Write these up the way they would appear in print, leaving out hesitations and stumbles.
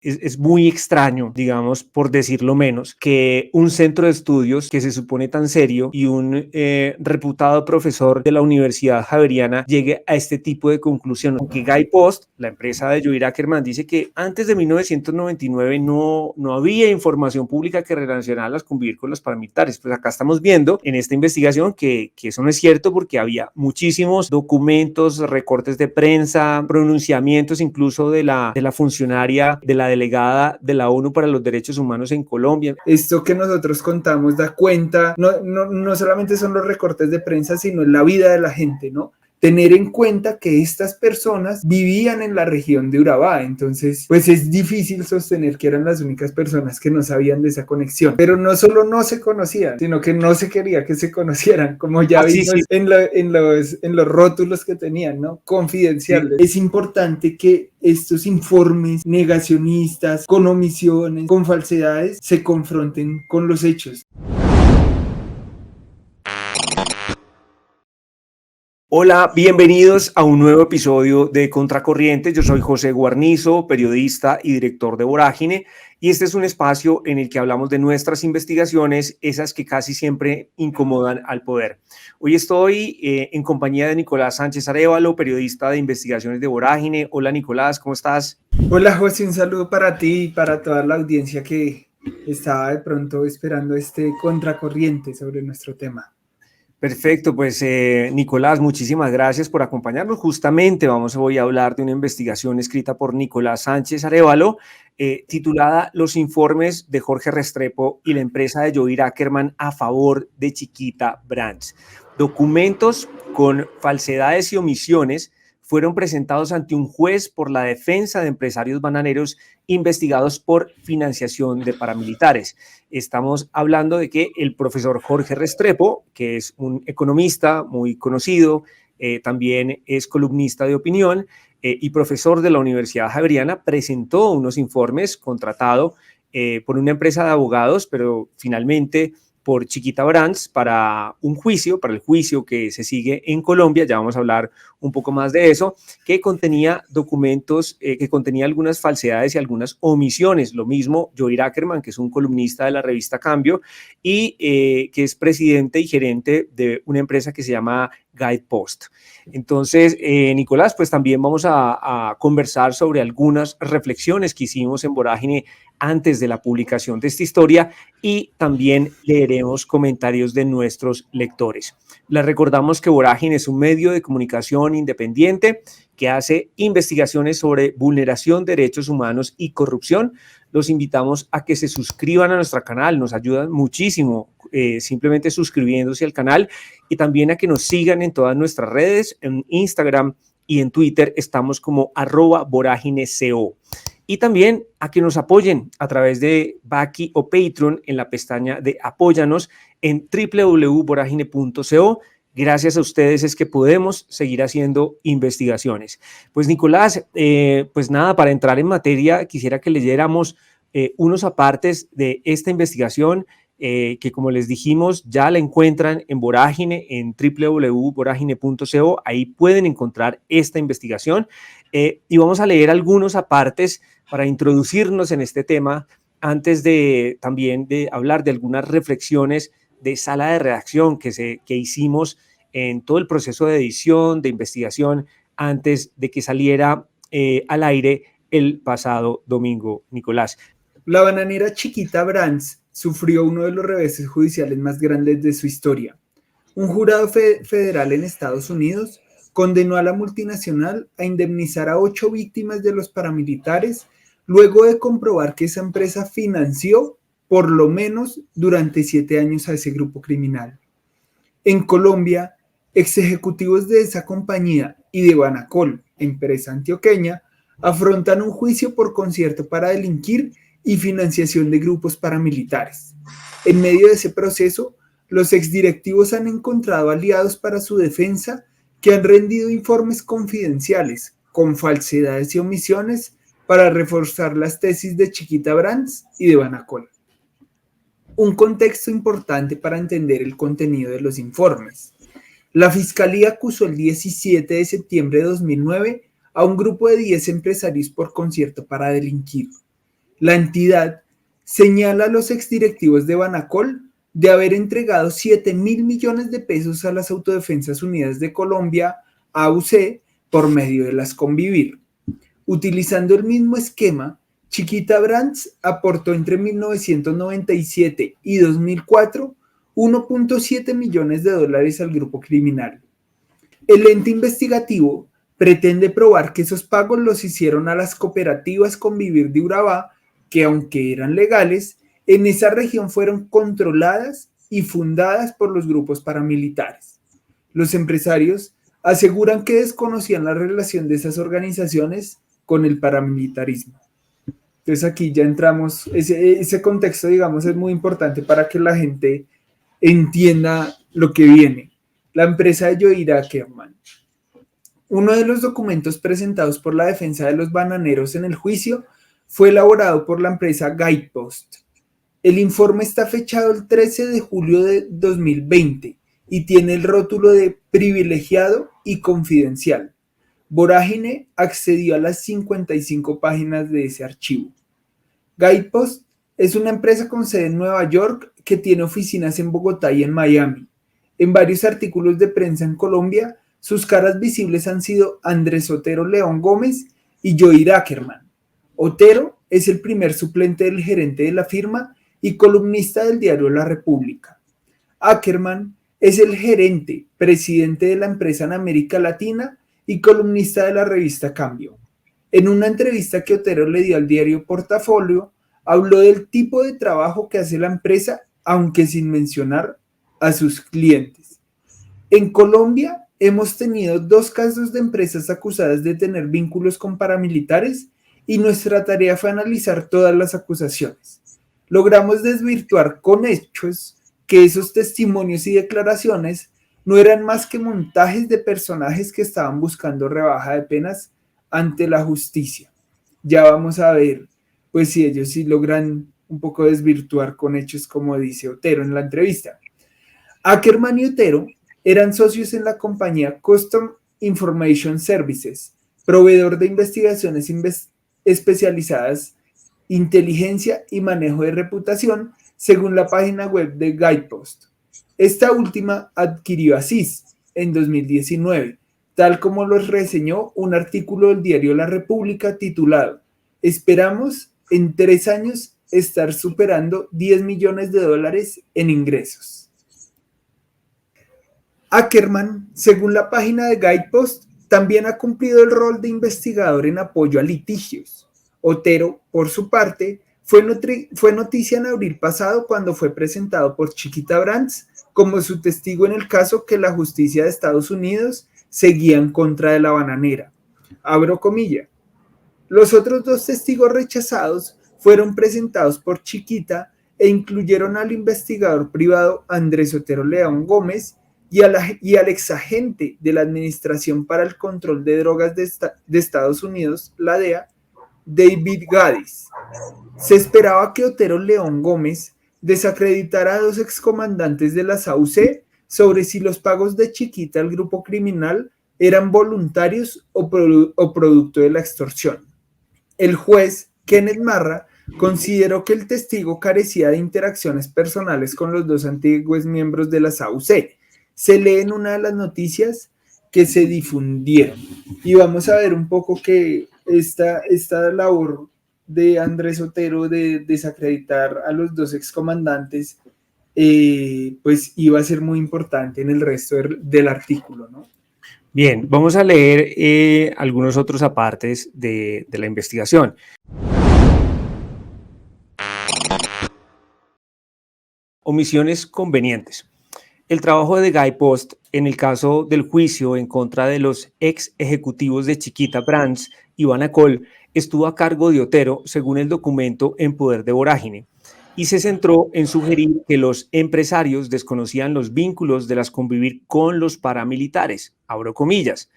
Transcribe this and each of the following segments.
es muy extraño, digamos, por decirlo menos, que un centro de estudios que se supone tan serio y un reputado profesor de la Universidad Javeriana llegue a este tipo de conclusión. Aunque Guy Post, la empresa de Joel Ackerman, dice que antes de 1999 no había información pública que relacionara las convivir con los paramilitares. Pues acá estamos viendo en esta investigación que eso no es cierto, porque había muchísimos documentos, recortes de prensa, pronunciamientos incluso de la funcionaria, de la delegada de la ONU para los Derechos Humanos en Colombia. Esto que nosotros contamos da cuenta, no solamente son los recortes de prensa, sino en la vida de la gente, ¿no? Tener en cuenta que estas personas vivían en la región de Urabá, entonces pues es difícil sostener que eran las únicas personas que no sabían de esa conexión, pero no solo no se conocían, sino que no se quería que se conocieran, como ya vimos sí. En los rótulos que tenían, ¿no? Confidenciales. Sí. Es importante que estos informes negacionistas, con omisiones, con falsedades, se confronten con los hechos. Hola, bienvenidos a un nuevo episodio de Contracorriente. Yo soy José Guarnizo, periodista y director de Vorágine, y este es un espacio en el que hablamos de nuestras investigaciones, esas que casi siempre incomodan al poder. Hoy estoy en compañía de Nicolás Sánchez Arévalo, periodista de investigaciones de Vorágine. Hola Nicolás, ¿cómo estás? Hola José, un saludo para ti y para toda la audiencia que estaba de pronto esperando este Contracorriente sobre nuestro tema. Perfecto, pues Nicolás, muchísimas gracias por acompañarnos. Justamente voy a hablar de una investigación escrita por Nicolás Sánchez Arévalo, titulada Los informes de Jorge Restrepo y la empresa de Joel Ackerman a favor de Chiquita Brands. Documentos con falsedades y omisiones fueron presentados ante un juez por la defensa de empresarios bananeros investigados por financiación de paramilitares. Estamos hablando de que el profesor Jorge Restrepo, que es un economista muy conocido, también es columnista de opinión y profesor de la Universidad Javeriana, presentó unos informes contratado por una empresa de abogados, pero finalmente por Chiquita Brands para el juicio que se sigue en Colombia. Ya vamos a hablar un poco más de eso, que contenía documentos, que contenía algunas falsedades y algunas omisiones. Lo mismo Joel Ackerman, que es un columnista de la revista Cambio y que es presidente y gerente de una empresa que se llama Guide Post. Entonces, Nicolás, pues también vamos a conversar sobre algunas reflexiones que hicimos en Vorágine antes de la publicación de esta historia y también leeremos comentarios de nuestros lectores. Les recordamos que Vorágine es un medio de comunicación independiente que hace investigaciones sobre vulneración de derechos humanos y corrupción. Los invitamos a que se suscriban a nuestro canal, nos ayudan muchísimo simplemente suscribiéndose al canal, y también a que nos sigan en todas nuestras redes, en Instagram y en Twitter estamos como @vorágineco. Y también a que nos apoyen a través de Baki o Patreon en la pestaña de Apóyanos en www.voragine.co. Gracias a ustedes es que podemos seguir haciendo investigaciones. Pues Nicolás, pues nada, para entrar en materia, quisiera que leyéramos unos apartes de esta investigación que, como les dijimos, ya la encuentran en Vorágine, en www.voragine.co. Ahí pueden encontrar esta investigación y vamos a leer algunos apartes para introducirnos en este tema antes de también de hablar de algunas reflexiones de sala de redacción que hicimos en todo el proceso de edición, de investigación, antes de que saliera al aire el pasado domingo, Nicolás. La bananera Chiquita Brands sufrió uno de los reveses judiciales más grandes de su historia. Un jurado federal en Estados Unidos condenó a la multinacional a indemnizar a 8 víctimas de los paramilitares luego de comprobar que esa empresa financió por lo menos durante 7 años a ese grupo criminal. En Colombia, ex ejecutivos de esa compañía y de Banacol, empresa antioqueña, afrontan un juicio por concierto para delinquir y financiación de grupos paramilitares. En medio de ese proceso, los exdirectivos han encontrado aliados para su defensa que han rendido informes confidenciales con falsedades y omisiones para reforzar las tesis de Chiquita Brands y de Banacol. Un contexto importante para entender el contenido de los informes. La Fiscalía acusó el 17 de septiembre de 2009 a un grupo de 10 empresarios por concierto para delinquir. La entidad señala a los exdirectivos de Banacol de haber entregado 7.000 millones de pesos a las Autodefensas Unidas de Colombia, AUC, por medio de las Convivir. Utilizando el mismo esquema, Chiquita Brands aportó entre 1997 y 2004 $1.7 millones al grupo criminal. El ente investigativo pretende probar que esos pagos los hicieron a las cooperativas Convivir de Urabá, que aunque eran legales, en esa región fueron controladas y fundadas por los grupos paramilitares. Los empresarios aseguran que desconocían la relación de esas organizaciones con el paramilitarismo. Entonces aquí ya entramos, ese contexto, digamos, es muy importante para que la gente entienda lo que viene. La empresa de Joe Ackerman. Uno de los documentos presentados por la defensa de los bananeros en el juicio fue elaborado por la empresa Guidepost. El informe está fechado el 13 de julio de 2020 y tiene el rótulo de privilegiado y confidencial. Vorágine accedió a las 55 páginas de ese archivo. Guidepost es una empresa con sede en Nueva York que tiene oficinas en Bogotá y en Miami. En varios artículos de prensa en Colombia, sus caras visibles han sido Andrés Otero León Gómez y Joe Ackerman. Otero es el primer suplente del gerente de la firma y columnista del diario La República. Ackerman es el gerente, presidente de la empresa en América Latina y columnista de la revista Cambio. En una entrevista que Otero le dio al diario Portafolio, habló del tipo de trabajo que hace la empresa, aunque sin mencionar a sus clientes. En Colombia hemos tenido 2 casos de empresas acusadas de tener vínculos con paramilitares y nuestra tarea fue analizar todas las acusaciones. Logramos desvirtuar con hechos que esos testimonios y declaraciones no eran más que montajes de personajes que estaban buscando rebaja de penas ante la justicia. Ya vamos a ver, pues si ellos sí logran un poco desvirtuar con hechos, como dice Otero en la entrevista. Ackerman y Otero eran socios en la compañía Custom Information Services, proveedor de investigaciones especializadas, inteligencia y manejo de reputación, según la página web de Guidepost. Esta última adquirió a CIS en 2019, tal como lo reseñó un artículo del diario La República titulado "Esperamos en 3 años estar superando $10 millones en ingresos". Ackerman, según la página de Guidepost, también ha cumplido el rol de investigador en apoyo a litigios. Otero, por su parte, fue noticia en abril pasado cuando fue presentado por Chiquita Brands como su testigo en el caso que la justicia de Estados Unidos seguía en contra de la bananera. Abro comilla. Los otros 2 testigos rechazados fueron presentados por Chiquita e incluyeron al investigador privado Andrés Otero León Gómez y al exagente de la Administración para el Control de Drogas de Estados Unidos, la DEA, David Gaddis. Se esperaba que Otero León Gómez desacreditara a 2 excomandantes de las AUC sobre si los pagos de Chiquita al grupo criminal eran voluntarios o producto de la extorsión. El juez Kenneth Marra consideró que el testigo carecía de interacciones personales con los 2 antiguos miembros de las AUC. Se lee en una de las noticias que se difundieron. Y vamos a ver un poco que esta labor de Andrés Otero de desacreditar a los 2 excomandantes, pues iba a ser muy importante en el resto del artículo, ¿no? Bien, vamos a leer algunos otros apartes de la investigación. Omisiones convenientes. El trabajo de Guidepost en el caso del juicio en contra de los ex ejecutivos de Chiquita Brands y Banacol estuvo a cargo de Otero, según el documento En Poder de Vorágine, y se centró en sugerir que los empresarios desconocían los vínculos de las Convivir con los paramilitares, abro comillas.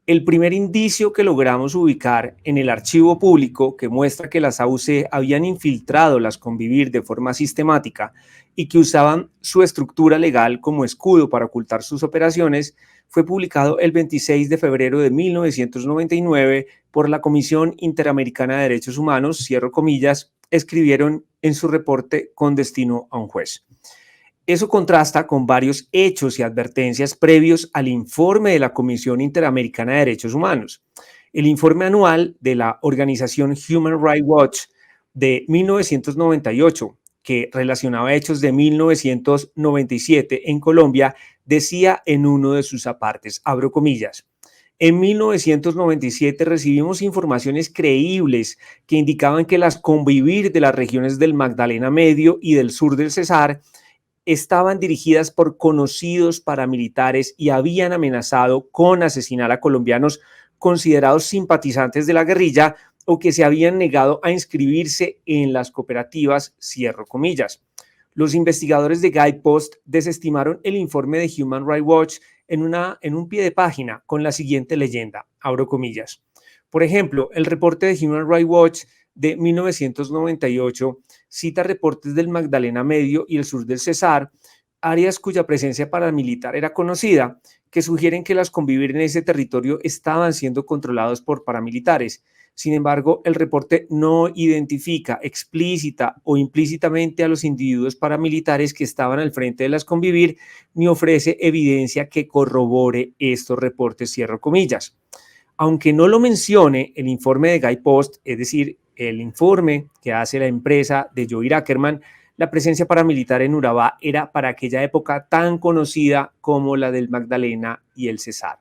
El primer indicio que logramos ubicar en el archivo público que muestra que las AUC habían infiltrado las Convivir de forma sistemática y que usaban su estructura legal como escudo para ocultar sus operaciones fue publicado el 26 de febrero de 1999 por la Comisión Interamericana de Derechos Humanos, cierro comillas, escribieron en su reporte con destino a un juez. Eso contrasta con varios hechos y advertencias previos al informe de la Comisión Interamericana de Derechos Humanos. El informe anual de la organización Human Rights Watch de 1998, que relacionaba hechos de 1997 en Colombia, decía en uno de sus apartes, abro comillas, en 1997 recibimos informaciones creíbles que indicaban que las convivir de las regiones del Magdalena Medio y del sur del Cesar estaban dirigidas por conocidos paramilitares y habían amenazado con asesinar a colombianos considerados simpatizantes de la guerrilla o que se habían negado a inscribirse en las cooperativas, cierro comillas. Los investigadores de Guidepost desestimaron el informe de Human Rights Watch en un pie de página con la siguiente leyenda, abro comillas. Por ejemplo, el reporte de Human Rights Watch de 1998 cita reportes del Magdalena Medio y el sur del Cesar, áreas cuya presencia paramilitar era conocida, que sugieren que las convivir en ese territorio estaban siendo controlados por paramilitares. Sin embargo, el reporte no identifica explícita o implícitamente a los individuos paramilitares que estaban al frente de las convivir, ni ofrece evidencia que corrobore estos reportes, cierro comillas. Aunque no lo mencione el informe de Guidepost, es decir, el informe que hace la empresa de Joir Ackerman, la presencia paramilitar en Urabá era para aquella época tan conocida como la del Magdalena y el Cesar.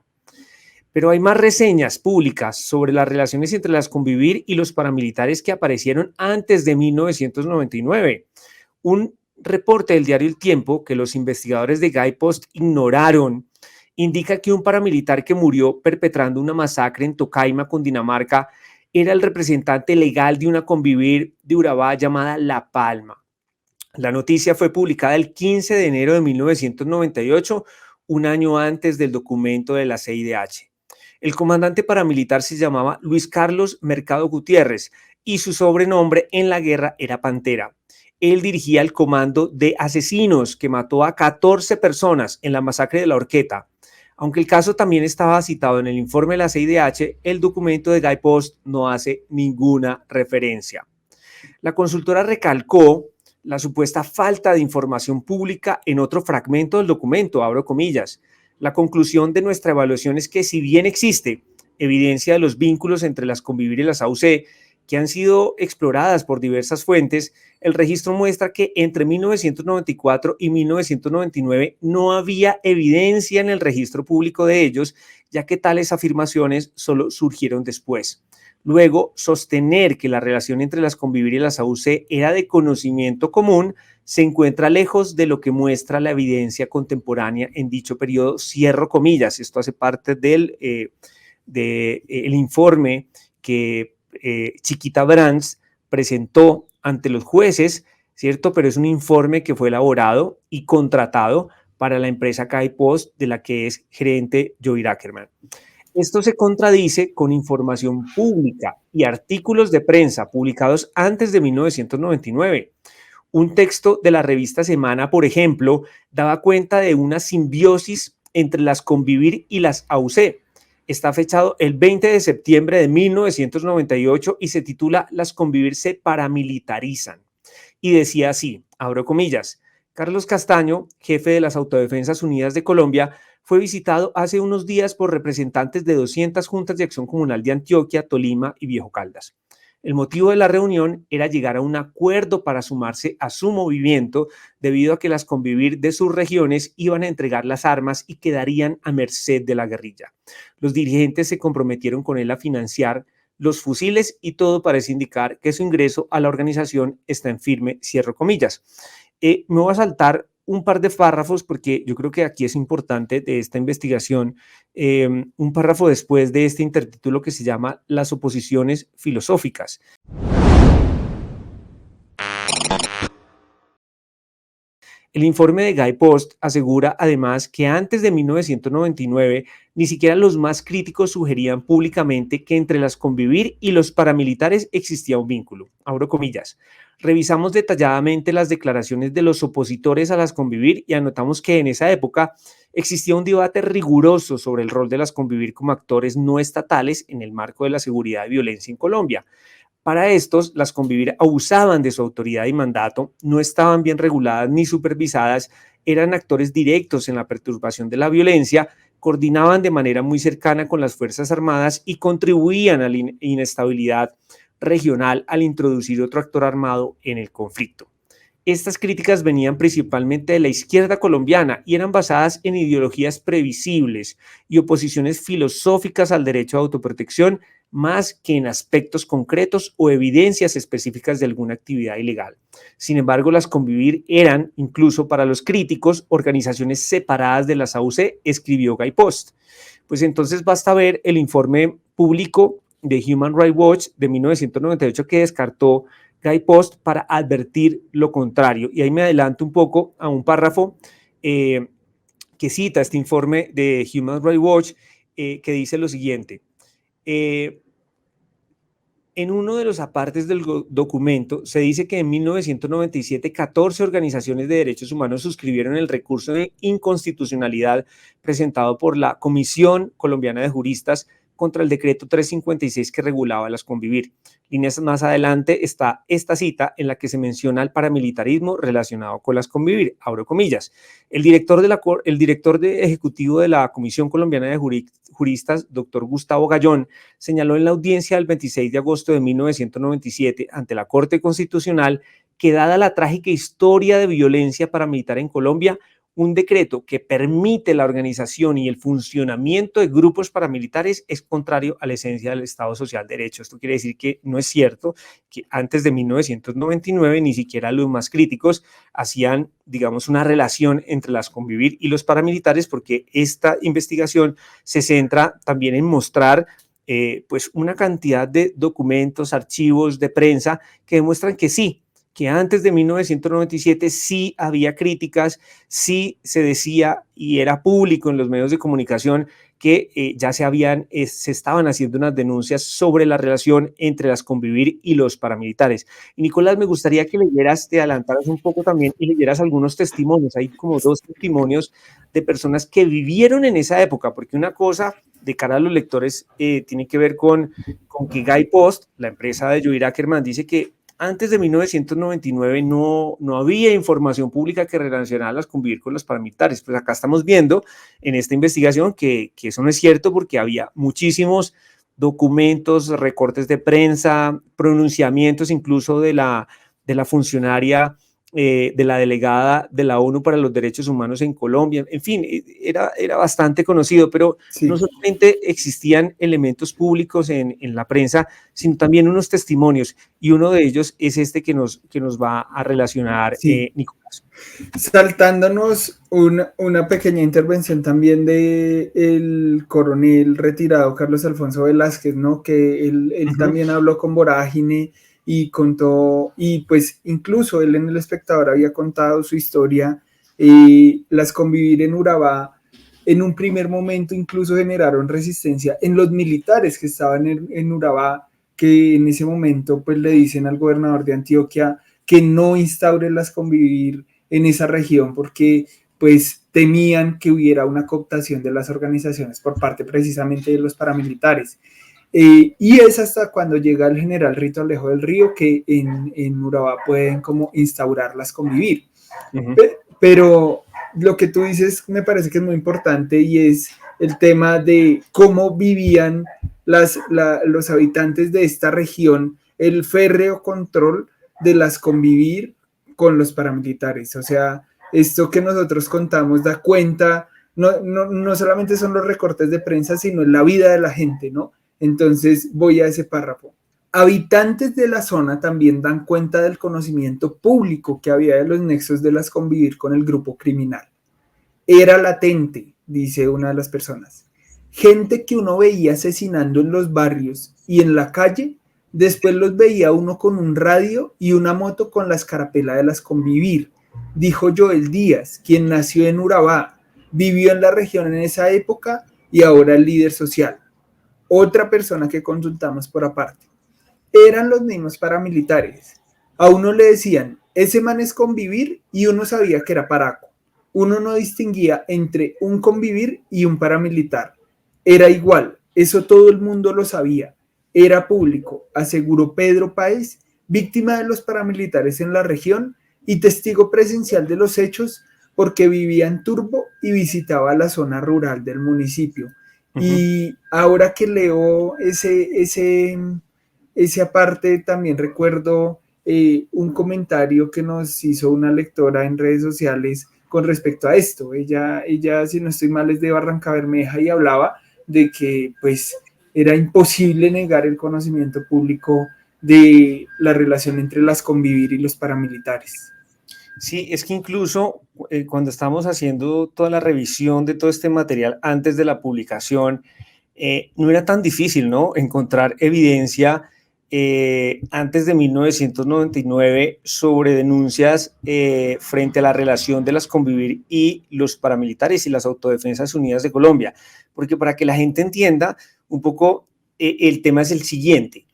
Pero hay más reseñas públicas sobre las relaciones entre las convivir y los paramilitares que aparecieron antes de 1999. Un reporte del diario El Tiempo que los investigadores de Guidepost ignoraron indica que un paramilitar que murió perpetrando una masacre en Tocaima, Cundinamarca, era el representante legal de una convivir de Urabá llamada La Palma. La noticia fue publicada el 15 de enero de 1998, un año antes del documento de la CIDH. El comandante paramilitar se llamaba Luis Carlos Mercado Gutiérrez y su sobrenombre en la guerra era Pantera. Él dirigía el comando de asesinos que mató a 14 personas en la masacre de La Horqueta. Aunque el caso también estaba citado en el informe de la CIDH, el documento de Guidepost no hace ninguna referencia. La consultora recalcó la supuesta falta de información pública en otro fragmento del documento, abro comillas. La conclusión de nuestra evaluación es que si bien existe evidencia de los vínculos entre las convivir y las AUC, que han sido exploradas por diversas fuentes, el registro muestra que entre 1994 y 1999 no había evidencia en el registro público de ellos, ya que tales afirmaciones solo surgieron después. Luego, sostener que la relación entre las convivir y las AUC era de conocimiento común se encuentra lejos de lo que muestra la evidencia contemporánea en dicho periodo, cierro comillas. Esto hace parte del el informe que Chiquita Brands presentó ante los jueces, ¿cierto? Pero es un informe que fue elaborado y contratado para la empresa Guidepost, de la que es gerente Joir Ackerman. Esto se contradice con información pública y artículos de prensa publicados antes de 1999. Un texto de la revista Semana, por ejemplo, daba cuenta de una simbiosis entre las convivir y las AUC. Está fechado el 20 de septiembre de 1998 y se titula Las convivir se paramilitarizan. Y decía así, abro comillas, Carlos Castaño, jefe de las Autodefensas Unidas de Colombia, fue visitado hace unos días por representantes de 200 juntas de acción comunal de Antioquia, Tolima y Viejo Caldas. El motivo de la reunión era llegar a un acuerdo para sumarse a su movimiento debido a que las convivir de sus regiones iban a entregar las armas y quedarían a merced de la guerrilla. Los dirigentes se comprometieron con él a financiar los fusiles y todo parece indicar que su ingreso a la organización está en firme, cierro comillas. Me voy a saltar un par de párrafos porque yo creo que aquí es importante de esta investigación, un párrafo después de este intertítulo que se llama Las oposiciones filosóficas. El informe de Guidepost asegura además que antes de 1999 ni siquiera los más críticos sugerían públicamente que entre las convivir y los paramilitares existía un vínculo. Abro comillas. Revisamos detalladamente las declaraciones de los opositores a las convivir y anotamos que en esa época existía un debate riguroso sobre el rol de las convivir como actores no estatales en el marco de la seguridad y violencia en Colombia. Para estos, las convivir abusaban de su autoridad y mandato, no estaban bien reguladas ni supervisadas, eran actores directos en la perturbación de la violencia, coordinaban de manera muy cercana con las Fuerzas Armadas y contribuían a la inestabilidad regional al introducir otro actor armado en el conflicto. Estas críticas venían principalmente de la izquierda colombiana y eran basadas en ideologías previsibles y oposiciones filosóficas al derecho a autoprotección, más que en aspectos concretos o evidencias específicas de alguna actividad ilegal. Sin embargo, las Convivir eran, incluso para los críticos, organizaciones separadas de las AUC, escribió Guy Post. Pues entonces basta ver el informe público de Human Rights Watch de 1998 que descartó Guy Post para advertir lo contrario. Y ahí me adelanto un poco a un párrafo que cita este informe de Human Rights Watch que dice lo siguiente. En uno de los apartes del documento se dice que en 1997 14 organizaciones de derechos humanos suscribieron el recurso de inconstitucionalidad presentado por la Comisión Colombiana de Juristas contra el decreto 356 que regulaba las Convivir. Líneas más adelante está esta cita en la que se menciona el paramilitarismo relacionado con las Convivir, abro comillas. El director ejecutivo de la Comisión Colombiana de Juristas, doctor Gustavo Gallón, señaló en la audiencia del 26 de agosto de 1997 ante la Corte Constitucional que dada la trágica historia de violencia paramilitar en Colombia, un decreto que permite la organización y el funcionamiento de grupos paramilitares es contrario a la esencia del Estado Social de Derecho. Esto quiere decir que no es cierto que antes de 1999 ni siquiera los más críticos hacían, digamos, una relación entre las Convivir y los paramilitares, porque esta investigación se centra también en mostrar pues una cantidad de documentos, archivos de prensa que demuestran que sí, que antes de 1997 sí había críticas, sí se decía y era público en los medios de comunicación que ya se estaban haciendo unas denuncias sobre la relación entre las Convivir y los paramilitares. Y Nicolás, me gustaría que leyeras, te adelantaras un poco también y leyeras algunos testimonios. Hay como 2 testimonios de personas que vivieron en esa época, porque una cosa de cara a los lectores tiene que ver con que Guy Post, la empresa de Joir Ackerman, dice que antes de 1999 no había información pública que relacionara las Convivir con los paramilitares. Pues acá estamos viendo en esta investigación que eso no es cierto porque había muchísimos documentos, recortes de prensa, pronunciamientos incluso de la funcionaria, de la delegada de la ONU para los Derechos Humanos en Colombia. En fin, era bastante conocido, pero sí, no solamente existían elementos públicos en la prensa, sino también unos testimonios, y uno de ellos es este que nos va a relacionar sí. Nicolás. Saltándonos una pequeña intervención también del coronel retirado Carlos Alfonso Velázquez, ¿no? Que él también habló con Vorágine y contó, y pues incluso él en El Espectador había contado su historia. Las Convivir en Urabá en un primer momento incluso generaron resistencia en los militares que estaban en Urabá, que en ese momento pues le dicen al gobernador de Antioquia que no instaure las Convivir en esa región porque pues temían que hubiera una cooptación de las organizaciones por parte precisamente de los paramilitares. Y es hasta cuando llega el general Rito Alejo del Río que en Urabá pueden como instaurarlas, Convivir. Pero lo que tú dices me parece que es muy importante y es el tema de cómo vivían los habitantes de esta región el férreo control de las Convivir con los paramilitares. O sea, esto que nosotros contamos da cuenta, no solamente son los recortes de prensa, sino la vida de la gente, ¿no? Entonces voy a ese párrafo. Habitantes de la zona también dan cuenta del conocimiento público que había de los nexos de las Convivir con el grupo criminal. Era latente, dice una de las personas. Gente que uno veía asesinando en los barrios y en la calle, después los veía uno con un radio y una moto con la escarapela de las Convivir. Dijo Joel Díaz, quien nació en Urabá, vivió en la región en esa época y ahora es líder social. Otra persona que consultamos por aparte. Eran los mismos paramilitares. A uno le decían, ese man es Convivir, y uno sabía que era paraco. Uno no distinguía entre un Convivir y un paramilitar. Era igual, eso todo el mundo lo sabía. era público, aseguró Pedro Páez, víctima de los paramilitares en la región y testigo presencial de los hechos porque vivía en Turbo y visitaba la zona rural del municipio. Ujú. Y ahora que leo ese aparte, también recuerdo un comentario que nos hizo una lectora en redes sociales con respecto a esto. Ella, si no estoy mal, es de Barranca Bermeja y hablaba de que pues era imposible negar el conocimiento público de la relación entre las convivir y los paramilitares. Sí, es que incluso cuando estamos haciendo toda la revisión de todo este material antes de la publicación, no era tan difícil, ¿no? Encontrar evidencia antes de 1999 sobre denuncias frente a la relación de las Convivir y los paramilitares y las Autodefensas Unidas de Colombia. Porque para que la gente entienda un poco, el tema es el siguiente.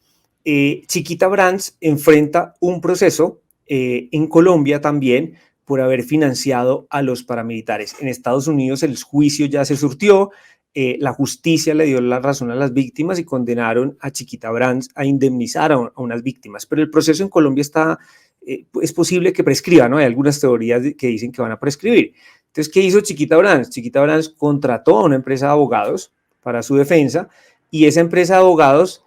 Chiquita Brands enfrenta un proceso en Colombia también por haber financiado a los paramilitares. En Estados Unidos el juicio ya se surtió, la justicia le dio la razón a las víctimas y condenaron a Chiquita Brands a indemnizar a unas víctimas, pero el proceso en Colombia está, es posible que prescriba, ¿no? Hay algunas teorías que dicen que van a prescribir. Entonces, ¿qué hizo Chiquita Brands? Chiquita Brands contrató a una empresa de abogados para su defensa y esa empresa de abogados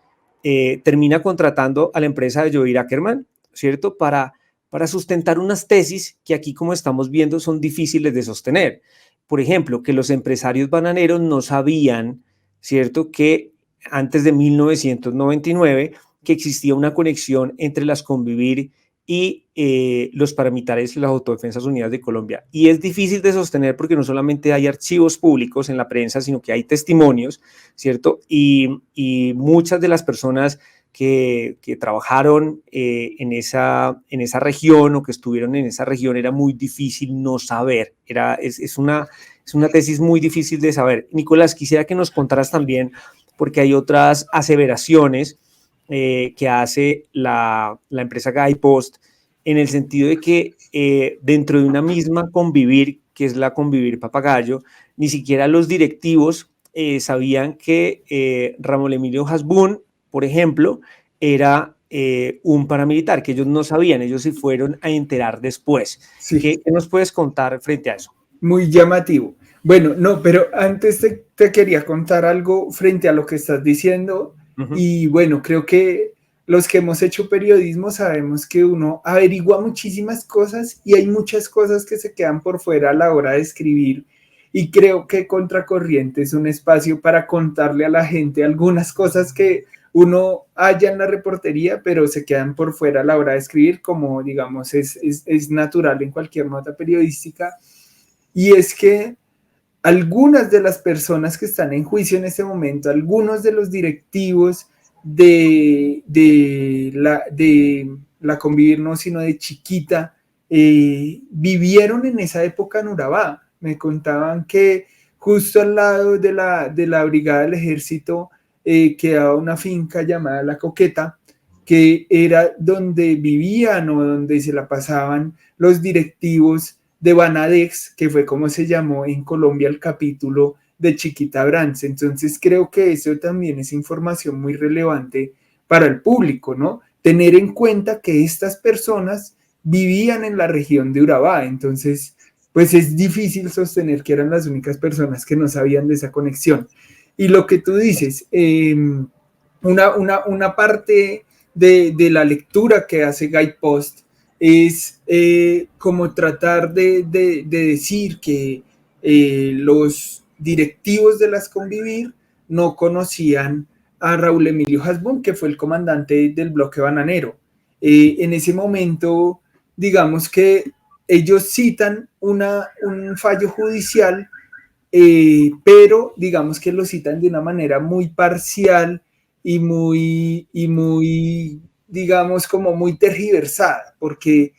termina contratando a la empresa de Joey Ackerman, ¿cierto? Para sustentar unas tesis que aquí, como estamos viendo, son difíciles de sostener. Por ejemplo, que los empresarios bananeros no sabían, ¿cierto?, que antes de 1999 que existía una conexión entre las Convivir y los paramilitares y las Autodefensas Unidas de Colombia. Y es difícil de sostener porque no solamente hay archivos públicos en la prensa, sino que hay testimonios, ¿cierto? Y muchas de las personas que trabajaron en esa región o que estuvieron en esa región era muy difícil no saber. Es una tesis muy difícil de saber. Nicolás, quisiera que nos contaras también, porque hay otras aseveraciones que hace la empresa Guidepost en el sentido de que dentro de una misma Convivir, que es la Convivir Papagayo, ni siquiera los directivos sabían que Ramón Emilio Hasbún, por ejemplo, era un paramilitar, que ellos no sabían, ellos se fueron a enterar después. Sí. ¿Qué nos puedes contar frente a eso? Muy llamativo. Bueno, no, pero antes te quería contar algo frente a lo que estás diciendo. Uh-huh. Y bueno, creo que los que hemos hecho periodismo sabemos que uno averigua muchísimas cosas y hay muchas cosas que se quedan por fuera a la hora de escribir. Y creo que Contracorriente es un espacio para contarle a la gente algunas cosas que uno halla en la reportería, pero se quedan por fuera a la hora de escribir, como digamos es natural en cualquier nota periodística. Y es que algunas de las personas que están en juicio en este momento, algunos de los directivos de la Convivir, no, sino de Chiquita, vivieron en esa época en Urabá. Me contaban que justo al lado de la brigada del ejército quedaba una finca llamada La Coqueta, que era donde vivían o donde se la pasaban los directivos de Banadex, que fue como se llamó en Colombia el capítulo de Chiquita Brands. Entonces creo que eso también es información muy relevante para el público, ¿no? Tener en cuenta que estas personas vivían en la región de Urabá, entonces pues es difícil sostener que eran las únicas personas que no sabían de esa conexión. Y lo que tú dices, una parte de la lectura que hace Guidepost es como tratar de decir que los directivos de las Convivir no conocían a Raúl Emilio Hasbún, que fue el comandante del bloque bananero. En ese momento, digamos que ellos citan un fallo judicial, pero digamos que lo citan de una manera muy parcial y muy, digamos, como muy tergiversada, porque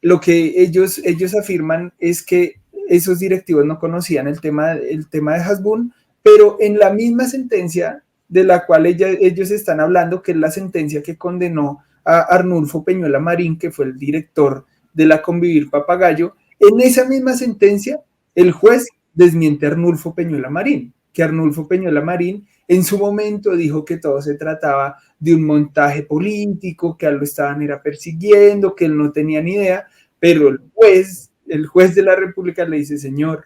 lo que ellos afirman es que esos directivos no conocían el tema de Hasbún, pero en la misma sentencia de la cual ellos están hablando, que es la sentencia que condenó a Arnulfo Peñuela Marín, que fue el director de la Convivir Papagayo, en esa misma sentencia el juez desmiente a Arnulfo Peñuela Marín, que Arnulfo Peñuela Marín En su momento dijo que todo se trataba de un montaje político, que a él lo estaban era persiguiendo, que él no tenía ni idea, pero el juez de la República le dice, señor,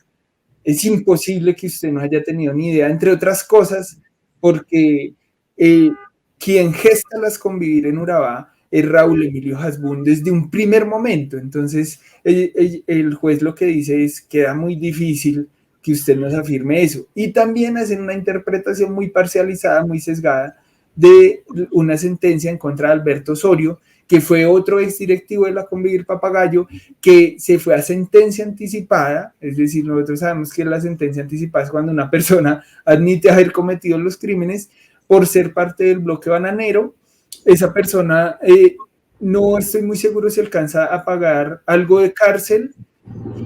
es imposible que usted no haya tenido ni idea, entre otras cosas, porque quien gesta las convivir en Urabá es Raúl Emilio Hasbún desde un primer momento. Entonces, el juez lo que dice es, queda muy difícil que usted nos afirme eso. Y también hacen una interpretación muy parcializada, muy sesgada, de una sentencia en contra de Alberto Osorio, que fue otro exdirectivo de la Convivir Papagayo, que se fue a sentencia anticipada, es decir, nosotros sabemos que la sentencia anticipada es cuando una persona admite haber cometido los crímenes por ser parte del bloque bananero. Esa persona, no estoy muy seguro si alcanza a pagar algo de cárcel,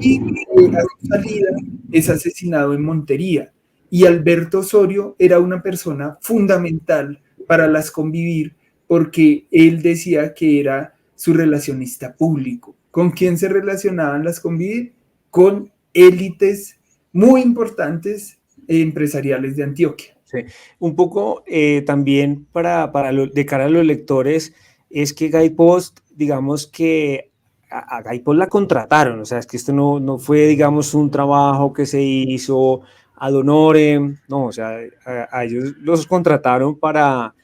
y a su salida es asesinado en Montería. Y Alberto Osorio era una persona fundamental para las Convivir, porque él decía que era su relacionista público. ¿Con quién se relacionaban las Convivir? Con élites muy importantes empresariales de Antioquia. Sí. Un poco también de cara a los lectores es que Guidepost, digamos que a Guidepost la contrataron, o sea, es que esto no fue, digamos, un trabajo que se hizo ad honorem, no, o sea, a ellos los contrataron para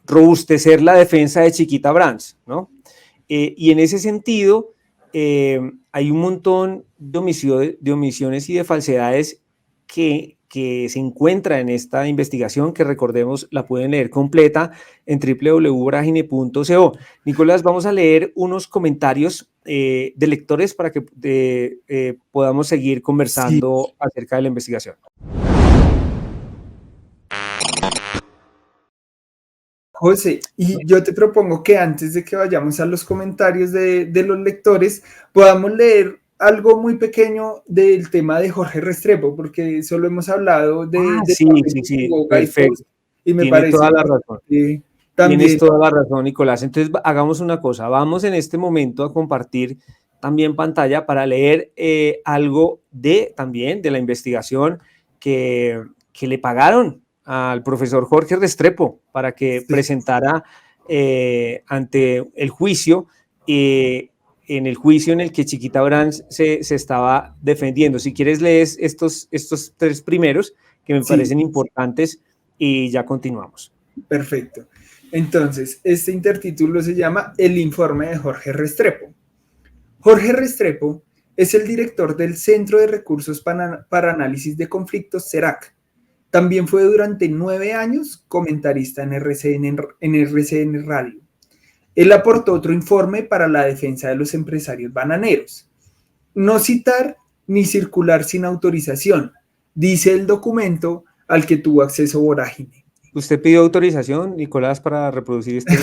robustecer la defensa de Chiquita Brands, ¿no? Y en ese sentido, hay un montón de omisiones y de falsedades que se encuentra en esta investigación, que recordemos la pueden leer completa en www.voragine.co. Nicolás, vamos a leer unos comentarios de lectores para que podamos seguir conversando acerca de la investigación. José, y yo te propongo que antes de que vayamos a los comentarios de los lectores, podamos leer algo muy pequeño del tema de Jorge Restrepo, porque solo hemos hablado de sí, perfecto. y me Tiene parece toda la razón. también. Tienes toda la razón, Nicolás. Entonces, hagamos una cosa. Vamos en este momento a compartir también pantalla para leer algo también de la investigación que le pagaron al profesor Jorge Restrepo para que presentara ante el juicio, en el juicio en el que Chiquita Brands se estaba defendiendo. Si quieres, lees estos tres primeros que me parecen importantes y ya continuamos. Perfecto. Entonces, este intertítulo se llama El informe de Jorge Restrepo. Jorge Restrepo es el director del Centro de Recursos para Análisis de Conflictos, CERAC. También fue durante 9 años comentarista en RCN Radio. Él aportó otro informe para la defensa de los empresarios bananeros. No citar ni circular sin autorización, dice el documento al que tuvo acceso Voragine. ¿Usted pidió autorización, Nicolás, para reproducir este?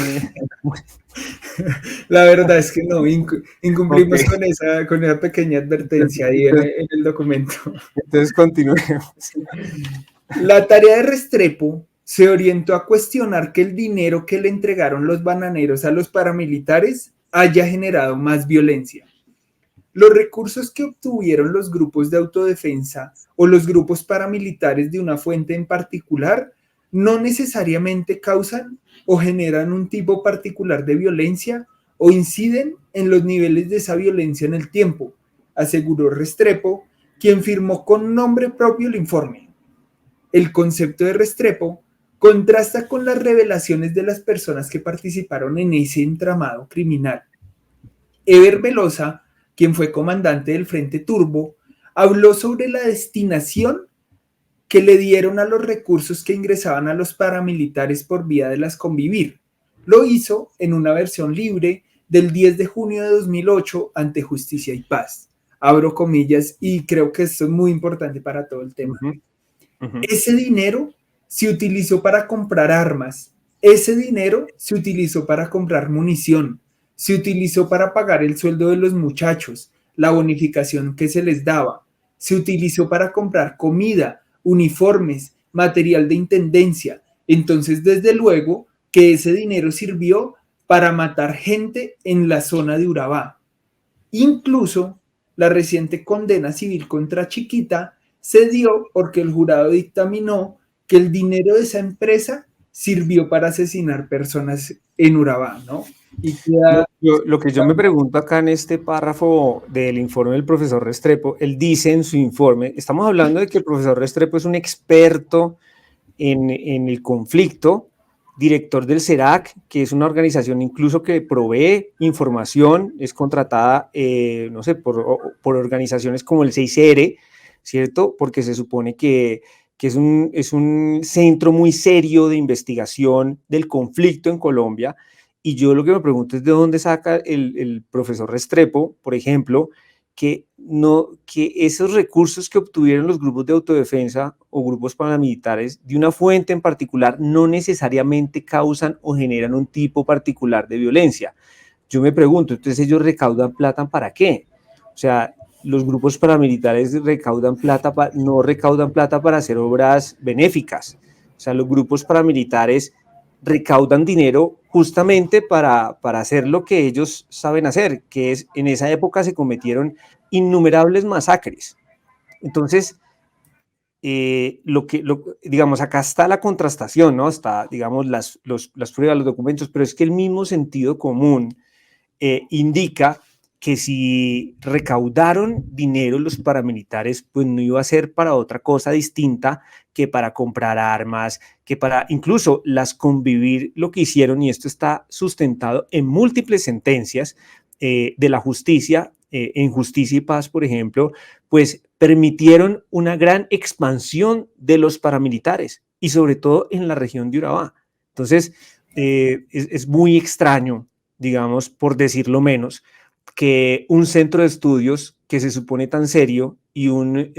La verdad es que no, incumplimos con esa pequeña advertencia ahí en el documento. Entonces continuemos. La tarea de Restrepo se orientó a cuestionar que el dinero que le entregaron los bananeros a los paramilitares haya generado más violencia. Los recursos que obtuvieron los grupos de autodefensa o los grupos paramilitares de una fuente en particular no necesariamente causan o generan un tipo particular de violencia o inciden en los niveles de esa violencia en el tiempo, aseguró Restrepo, quien firmó con nombre propio el informe. El concepto de Restrepo contrasta con las revelaciones de las personas que participaron en ese entramado criminal. Eber Velosa, quien fue comandante del Frente Turbo, habló sobre la destinación que le dieron a los recursos que ingresaban a los paramilitares por vía de las Convivir. Lo hizo en una versión libre del 10 de junio de 2008 ante Justicia y Paz. Abro comillas y creo que esto es muy importante para todo el tema. Ese dinero se utilizó para comprar armas, ese dinero se utilizó para comprar munición, se utilizó para pagar el sueldo de los muchachos, la bonificación que se les daba, se utilizó para comprar comida, uniformes, material de intendencia. Entonces, desde luego que ese dinero sirvió para matar gente en la zona de Urabá. Incluso la reciente condena civil contra Chiquita se dio porque el jurado dictaminó que el dinero de esa empresa sirvió para asesinar personas en Urabá, ¿no? Y Lo que yo me pregunto acá en este párrafo del informe del profesor Restrepo, él dice en su informe, estamos hablando de que el profesor Restrepo es un experto en el conflicto, director del CERAC, que es una organización incluso que provee información, es contratada, no sé, por organizaciones como el 6R, ¿cierto? Porque se supone que es un centro muy serio de investigación del conflicto en Colombia. Y yo lo que me pregunto es de dónde saca el profesor Restrepo, por ejemplo, que esos recursos que obtuvieron los grupos de autodefensa o grupos paramilitares de una fuente en particular no necesariamente causan o generan un tipo particular de violencia. Yo me pregunto, entonces ellos recaudan plata ¿para qué? O sea, los grupos paramilitares no recaudan plata para hacer obras benéficas. O sea, los grupos paramilitares recaudan dinero justamente para hacer lo que ellos saben hacer, que es, en esa época se cometieron innumerables masacres. Entonces, digamos, acá está la contrastación, ¿no? Está, digamos, las pruebas, los documentos, pero es que el mismo sentido común indica que si recaudaron dinero los paramilitares, pues no iba a ser para otra cosa distinta que para comprar armas, que para incluso las convivir lo que hicieron, y esto está sustentado en múltiples sentencias de la justicia, en Justicia y Paz, por ejemplo, pues permitieron una gran expansión de los paramilitares y sobre todo en la región de Urabá. Entonces, es muy extraño, digamos, por decirlo menos, que un centro de estudios que se supone tan serio y un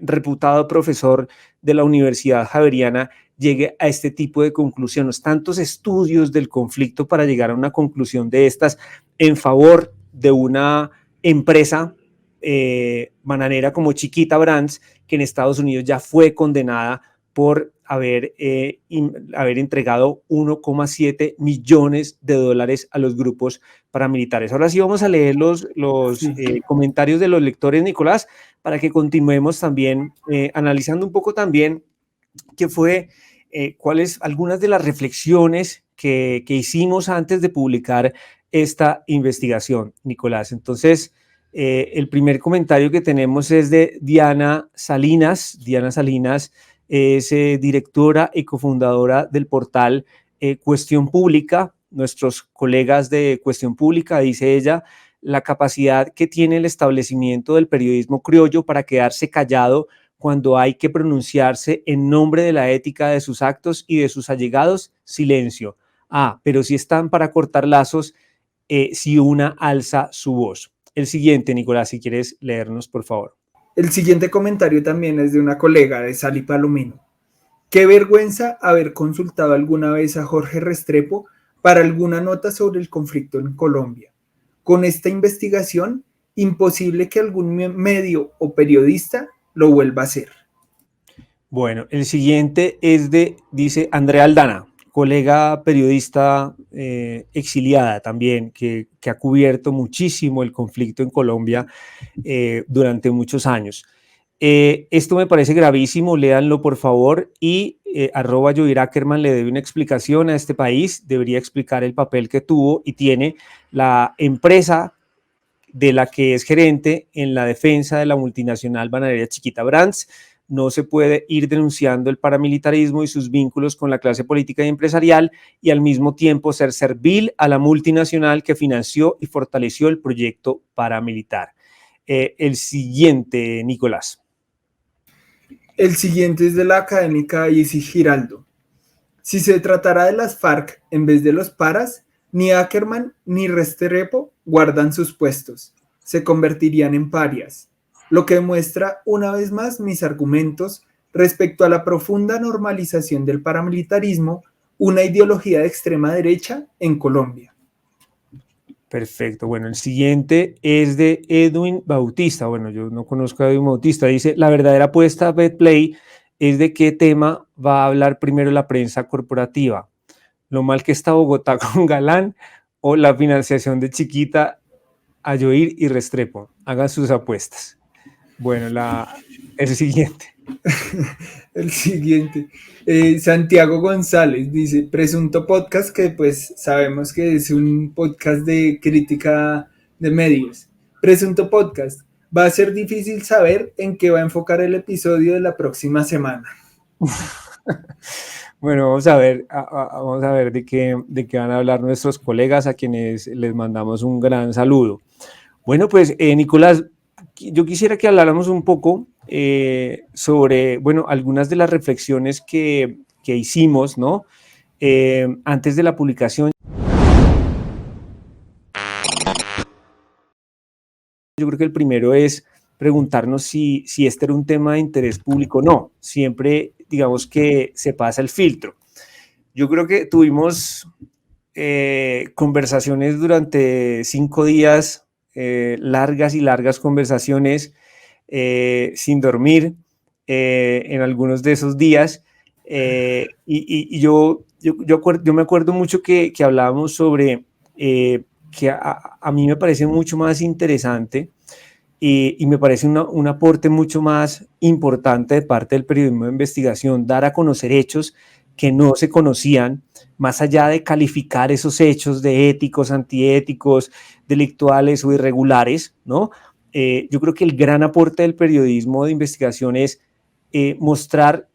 reputado profesor de la Universidad Javeriana llegue a este tipo de conclusiones, tantos estudios del conflicto para llegar a una conclusión de estas en favor de una empresa bananera como Chiquita Brands, que en Estados Unidos ya fue condenada por haber entregado 1,7 millones de dólares a los grupos paramilitares. Ahora sí vamos a leer los comentarios de los lectores, Nicolás, para que continuemos también analizando un poco también qué fue, cuáles algunas de las reflexiones que hicimos antes de publicar esta investigación, Nicolás. Entonces, el primer comentario que tenemos es de Diana Salinas. Diana Salinas es directora y cofundadora del portal Cuestión Pública. Nuestros colegas de Cuestión Pública, dice ella, la capacidad que tiene el establecimiento del periodismo criollo para quedarse callado cuando hay que pronunciarse en nombre de la ética de sus actos y de sus allegados, silencio. Pero si están para cortar lazos, si una alza su voz. El siguiente, Nicolás, si quieres leernos, por favor. El siguiente comentario también es de una colega, de Sally Palomino. Qué vergüenza haber consultado alguna vez a Jorge Restrepo para alguna nota sobre el conflicto en Colombia. Con esta investigación, imposible que algún medio o periodista lo vuelva a hacer. Bueno, el siguiente es dice Andrea Aldana, colega periodista exiliada también, que ha cubierto muchísimo el conflicto en Colombia durante muchos años. Esto me parece gravísimo, léanlo por favor, y @Joir Ackerman le debe una explicación a este país, debería explicar el papel que tuvo y tiene la empresa de la que es gerente en la defensa de la multinacional bananera Chiquita Brands. No se puede ir denunciando el paramilitarismo y sus vínculos con la clase política y empresarial y al mismo tiempo ser servil a la multinacional que financió y fortaleció el proyecto paramilitar. El siguiente, Nicolás. El siguiente es de la académica Isis Giraldo. Si se tratara de las FARC en vez de los paras, ni Ackerman ni Restrepo guardan sus puestos. Se convertirían en parias. Lo que demuestra una vez más mis argumentos respecto a la profunda normalización del paramilitarismo, una ideología de extrema derecha en Colombia. Perfecto. Bueno, el siguiente es de Edwin Bautista. Bueno, yo no conozco a Edwin Bautista. Dice, la verdadera apuesta a Betplay es de qué tema va a hablar primero la prensa corporativa. Lo mal que está Bogotá con Galán o la financiación de Chiquita, Ayoir y Restrepo. Hagan sus apuestas. Bueno, el siguiente. El siguiente. Santiago González dice, presunto podcast, que pues sabemos que es un podcast de crítica de medios. Presunto podcast. Va a ser difícil saber en qué va a enfocar el episodio de la próxima semana. Bueno, vamos a ver de qué van a hablar nuestros colegas a quienes les mandamos un gran saludo. Bueno, pues Nicolás, yo quisiera que habláramos un poco sobre, bueno, algunas de las reflexiones que hicimos, ¿no? Antes de la publicación. Yo creo que el primero es preguntarnos si este era un tema de interés público o no. Siempre, digamos que se pasa el filtro. Yo creo que tuvimos conversaciones durante 5 días, largas y largas conversaciones, sin dormir en algunos de esos días. Yo me acuerdo mucho que hablábamos sobre que a mí me parece mucho más interesante y me parece un aporte mucho más importante de parte del periodismo de investigación, dar a conocer hechos que no se conocían, más allá de calificar esos hechos de éticos, antiéticos, delictuales o irregulares, ¿no? Yo creo que el gran aporte del periodismo de investigación es mostrar,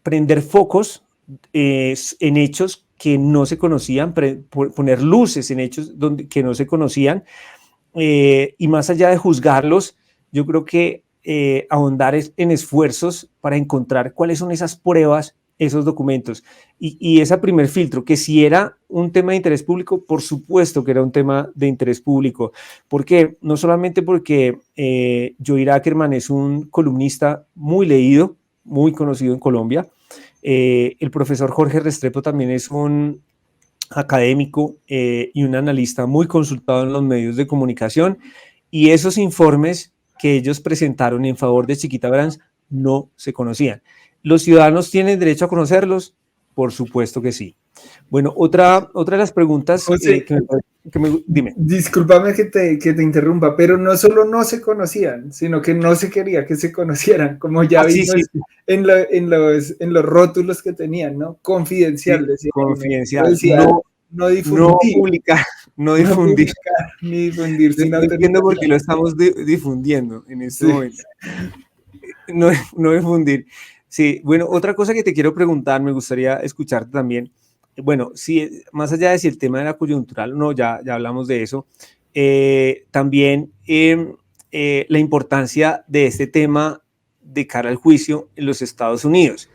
prender focos en hechos que no se conocían, poner luces en hechos que no se conocían, y más allá de juzgarlos, yo creo que ahondar en esfuerzos para encontrar cuáles son esas pruebas, esos documentos. Y ese primer filtro, que si era un tema de interés público, por supuesto que era un tema de interés público. ¿Por qué? No solamente porque Joel Ackerman es un columnista muy leído, muy conocido en Colombia. El profesor Jorge Restrepo también es un académico y un analista muy consultado en los medios de comunicación, y esos informes que ellos presentaron en favor de Chiquita Brands no se conocían. ¿Los ciudadanos tienen derecho a conocerlos? Por supuesto que sí. Bueno, otra de las preguntas José, dime. Discúlpame que te interrumpa, pero no solo no se conocían, sino que no se quería que se conocieran, como ya vimos Sí, sí. En los rótulos que tenían, ¿no? Confidencial, Sí, decía uno. confidencial, Decía, no no difundir, publicar, no no difundir. publicar, ni difundir sin No entiendo por autorización. qué lo estamos difundiendo en este Sí. momento. No difundir. Sí, bueno, otra cosa que te quiero preguntar, me gustaría escucharte también. Bueno, sí, más allá de si el tema era coyuntural, no, ya hablamos de eso. También la importancia de este tema de cara al juicio en los Estados Unidos,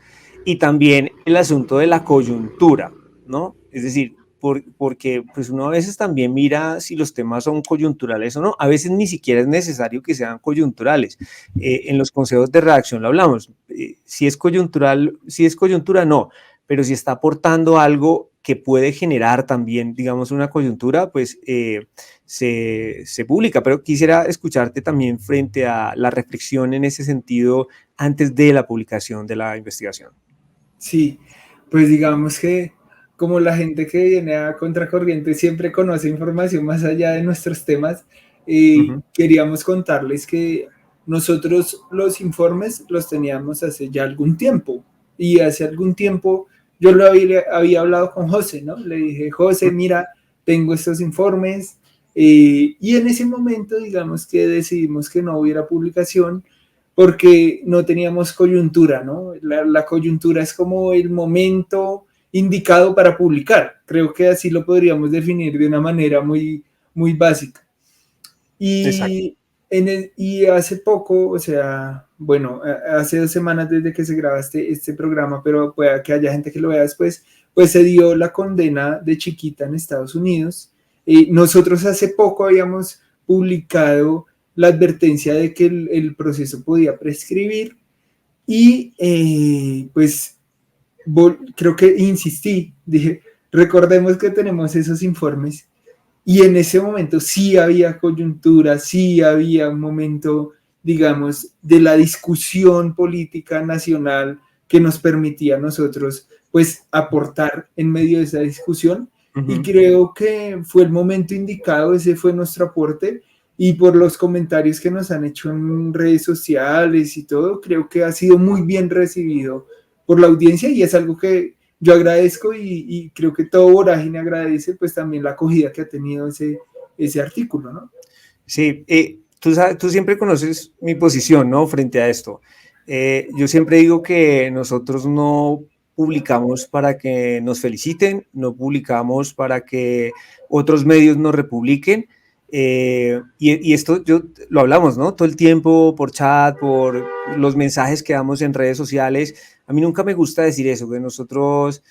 y también el asunto de la coyuntura, ¿no? Es decir, porque pues uno a veces también mira si los temas son coyunturales o no. A veces ni siquiera es necesario que sean coyunturales. En los consejos de redacción lo hablamos. Si es coyuntural, si es coyuntura, no. Pero si está aportando algo que puede generar también, digamos, una coyuntura, pues se publica. Pero quisiera escucharte también frente a la reflexión en ese sentido antes de la publicación de la investigación. Sí, pues digamos que como la gente que viene a Contracorriente siempre conoce información más allá de nuestros temas, queríamos contarles que nosotros los informes los teníamos hace ya algún tiempo, y hace algún tiempo yo lo había hablado con José, ¿no? Le dije, José, mira, tengo estos informes, y en ese momento digamos que decidimos que no hubiera publicación porque no teníamos coyuntura, ¿no? La coyuntura es como el momento indicado para publicar. Creo que así lo podríamos definir de una manera muy, muy básica. Y, y hace poco, o sea, bueno, hace 2 semanas desde que se graba este programa, pero puede que haya gente que lo vea después, pues se dio la condena de Chiquita en Estados Unidos. Nosotros hace poco habíamos publicado la advertencia de que el proceso podía prescribir, y pues creo que insistí, dije, recordemos que tenemos esos informes, y en ese momento sí había coyuntura, sí había un momento, digamos, de la discusión política nacional que nos permitía a nosotros, pues, aportar en medio de esa discusión, y creo que fue el momento indicado, ese fue nuestro aporte, y por los comentarios que nos han hecho en redes sociales y todo, creo que ha sido muy bien recibido por la audiencia y es algo que yo agradezco y creo que todo Vorágine agradece pues también la acogida que ha tenido ese artículo, ¿no? Sí, tú siempre conoces mi posición, ¿no? Frente a esto. Yo siempre digo que nosotros no publicamos para que nos feliciten, no publicamos para que otros medios nos republiquen. Y esto lo hablamos, ¿no? Todo el tiempo por chat, por los mensajes que damos en redes sociales. A mí nunca me gusta decir eso, que nosotros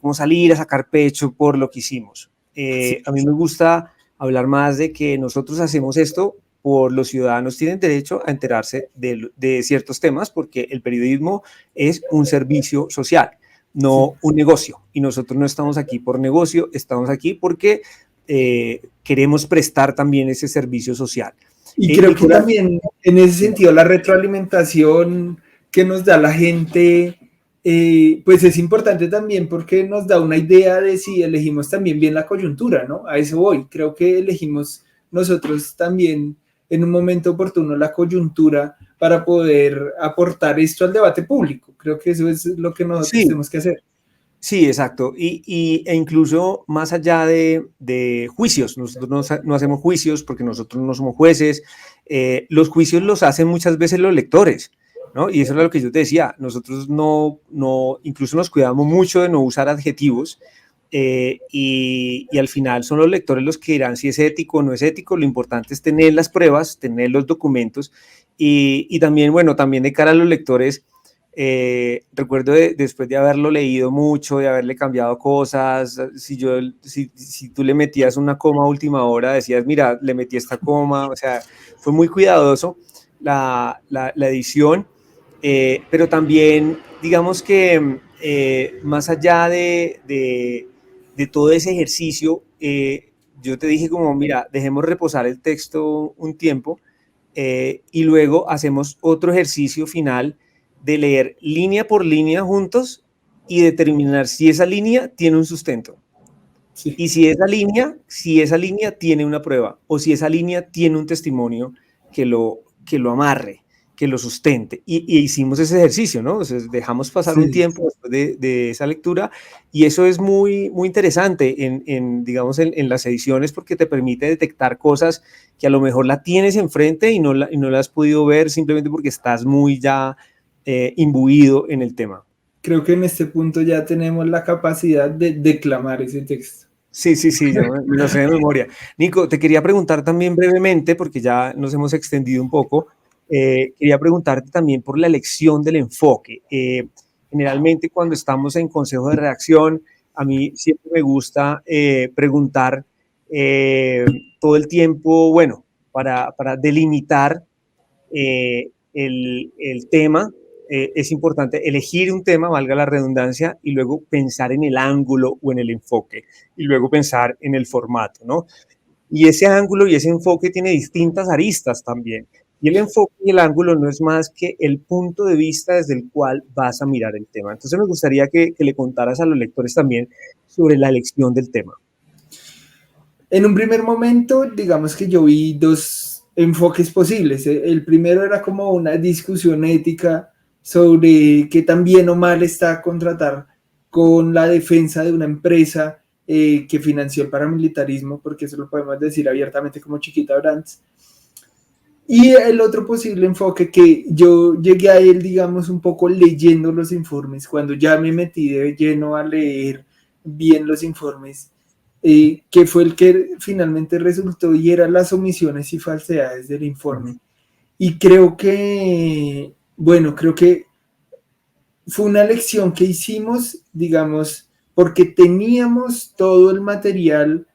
como salir a sacar pecho por lo que hicimos. Sí. A mí me gusta hablar más de que nosotros hacemos esto por los ciudadanos tienen derecho a enterarse de ciertos temas porque el periodismo es un servicio social, no un negocio. Y nosotros no estamos aquí por negocio, estamos aquí porque queremos prestar también ese servicio social. Y creo que también en ese sentido la retroalimentación que nos da la gente, pues es importante también porque nos da una idea de si elegimos también bien la coyuntura, ¿no? A eso voy. Creo que elegimos nosotros también en un momento oportuno la coyuntura para poder aportar esto al debate público. Creo que eso es lo que nosotros tenemos que hacer. Sí, exacto. E incluso más allá de juicios, nosotros no hacemos juicios porque nosotros no somos jueces. Los juicios los hacen muchas veces los lectores, ¿no? Y eso es lo que yo te decía. Nosotros incluso nos cuidamos mucho de no usar adjetivos y al final son los lectores los que dirán si es ético o no es ético. Lo importante es tener las pruebas, tener los documentos y también, bueno, también de cara a los lectores. Recuerdo después de haberlo leído mucho, de haberle cambiado cosas, si tú le metías una coma a última hora, decías, mira, le metí esta coma, o sea, fue muy cuidadoso la edición, pero también, digamos que más allá de todo ese ejercicio, yo te dije como, mira, dejemos reposar el texto un tiempo y luego hacemos otro ejercicio final de leer línea por línea juntos y determinar si esa línea tiene un sustento. Sí. Y si esa línea tiene una prueba o si esa línea tiene un testimonio que lo amarre, que lo sustente. Y hicimos ese ejercicio, ¿no? Entonces dejamos pasar un tiempo después de esa lectura y eso es muy, muy interesante digamos, en las ediciones porque te permite detectar cosas que a lo mejor la tienes enfrente y no la has podido ver simplemente porque estás muy ya imbuido en el tema. Creo que en este punto ya tenemos la capacidad de declamar ese texto. Sí, yo lo sé de memoria. Nico, te quería preguntar también brevemente, porque ya nos hemos extendido un poco, quería preguntarte también por la elección del enfoque. Generalmente cuando estamos en consejo de redacción, a mí siempre me gusta preguntar todo el tiempo, bueno, para delimitar el tema, es importante elegir un tema, valga la redundancia, y luego pensar en el ángulo o en el enfoque, y luego pensar en el formato, ¿no? Y ese ángulo y ese enfoque tiene distintas aristas también. Y el enfoque y el ángulo no es más que el punto de vista desde el cual vas a mirar el tema. Entonces me gustaría que le contaras a los lectores también sobre la elección del tema. En un primer momento, digamos que yo vi dos enfoques posibles. El primero era como una discusión ética sobre qué tan bien o mal está contratar con la defensa de una empresa que financió el paramilitarismo, porque eso lo podemos decir abiertamente como Chiquita Brands. Y el otro posible enfoque que yo llegué a él, digamos, un poco leyendo los informes, cuando ya me metí de lleno a leer bien los informes, que fue el que finalmente resultó y eran las omisiones y falsedades del informe. Y creo que, bueno, creo que fue una lección que hicimos, digamos, porque teníamos todo el material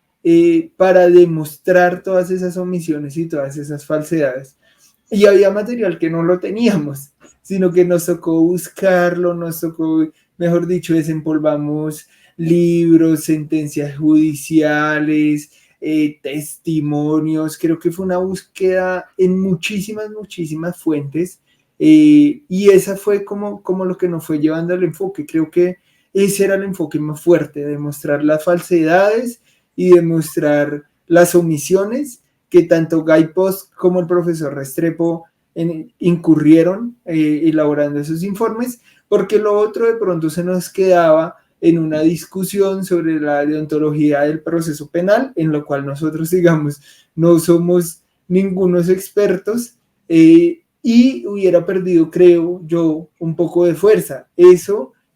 para demostrar todas esas omisiones y todas esas falsedades. Y había material que no lo teníamos, sino que nos tocó buscarlo, nos tocó, mejor dicho, desempolvamos libros, sentencias judiciales, testimonios. Creo que fue una búsqueda en muchísimas fuentes. Y esa fue como lo que nos fue llevando al enfoque. Creo que ese era el enfoque más fuerte, demostrar las falsedades y demostrar las omisiones que tanto Guy Post como el profesor Restrepo incurrieron elaborando esos informes, porque lo otro de pronto se nos quedaba en una discusión sobre la deontología del proceso penal, en lo cual nosotros, digamos, no somos ningunos expertos, y hubiera perdido, creo yo, un poco de fuerza.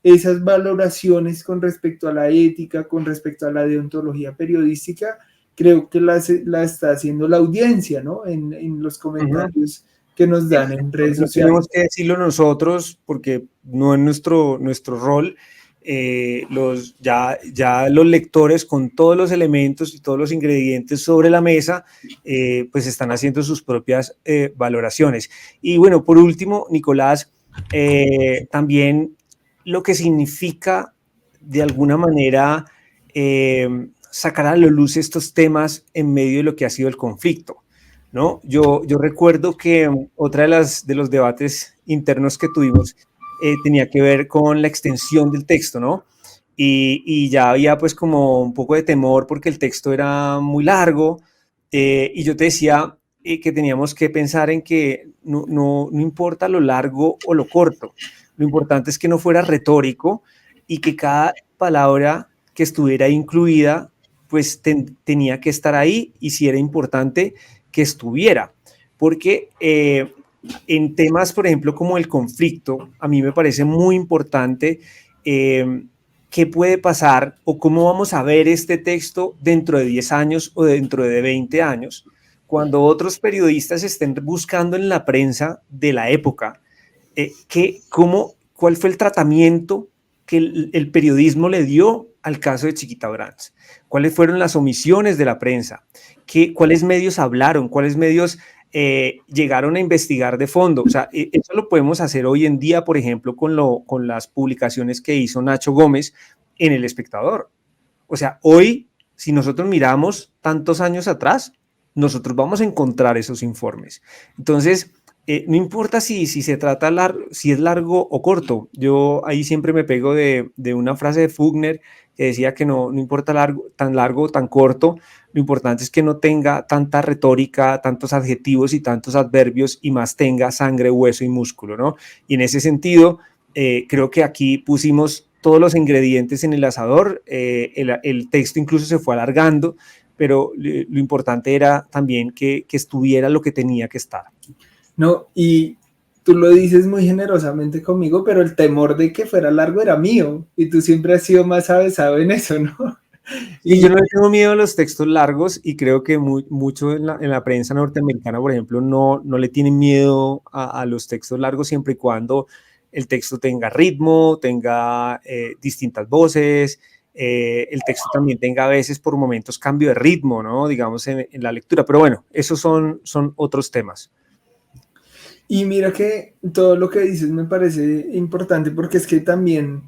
Esas valoraciones con respecto a la ética, con respecto a la deontología periodística, creo que la está haciendo la audiencia, ¿no? En los comentarios que nos dan en redes No sociales. tenemos que decirlo nosotros porque no es nuestro rol. Ya los lectores con todos los elementos y todos los ingredientes sobre la mesa, pues están haciendo sus propias valoraciones. Y bueno, por último, Nicolás, también lo que significa de alguna manera sacar a la luz estos temas en medio de lo que ha sido el conflicto, ¿no? Yo recuerdo que otra de los debates internos que tuvimos tenía que ver con la extensión del texto, ¿no? Y ya había pues como un poco de temor porque el texto era muy largo, y yo te decía que teníamos que pensar en que no importa lo largo o lo corto, lo importante es que no fuera retórico y que cada palabra que estuviera incluida pues tenía que estar ahí, y si era importante que estuviera, porque en temas, por ejemplo, como el conflicto, a mí me parece muy importante qué puede pasar o cómo vamos a ver este texto dentro de 10 años o dentro de 20 años, cuando otros periodistas estén buscando en la prensa de la época cuál fue el tratamiento que el periodismo le dio al caso de Chiquita Brands, cuáles fueron las omisiones de la prensa, cuáles medios hablaron, cuáles medios llegaron a investigar de fondo. O sea, eso lo podemos hacer hoy en día, por ejemplo, con las publicaciones que hizo Nacho Gómez en El Espectador. O sea, hoy, si nosotros miramos tantos años atrás, nosotros vamos a encontrar esos informes. Entonces, no importa si se trata si es largo o corto. Yo ahí siempre me pego de una frase de Fugner que decía que no importa tan largo o tan corto, lo importante es que no tenga tanta retórica, tantos adjetivos y tantos adverbios, y más tenga sangre, hueso y músculo, ¿no? Y en ese sentido, creo que aquí pusimos todos los ingredientes en el asador. El texto incluso se fue alargando, pero lo importante era también que estuviera lo que tenía que estar. No, y tú lo dices muy generosamente conmigo, pero el temor de que fuera largo era mío, y tú siempre has sido más avesado en eso, ¿no? Y yo no le tengo miedo a los textos largos, y creo que mucho en la prensa norteamericana, por ejemplo, no le tienen miedo a los textos largos, siempre y cuando el texto tenga ritmo, tenga distintas voces, el texto también tenga a veces por momentos cambio de ritmo, ¿no? Digamos en la lectura, pero bueno, esos son otros temas. Y mira que todo lo que dices me parece importante, porque es que también,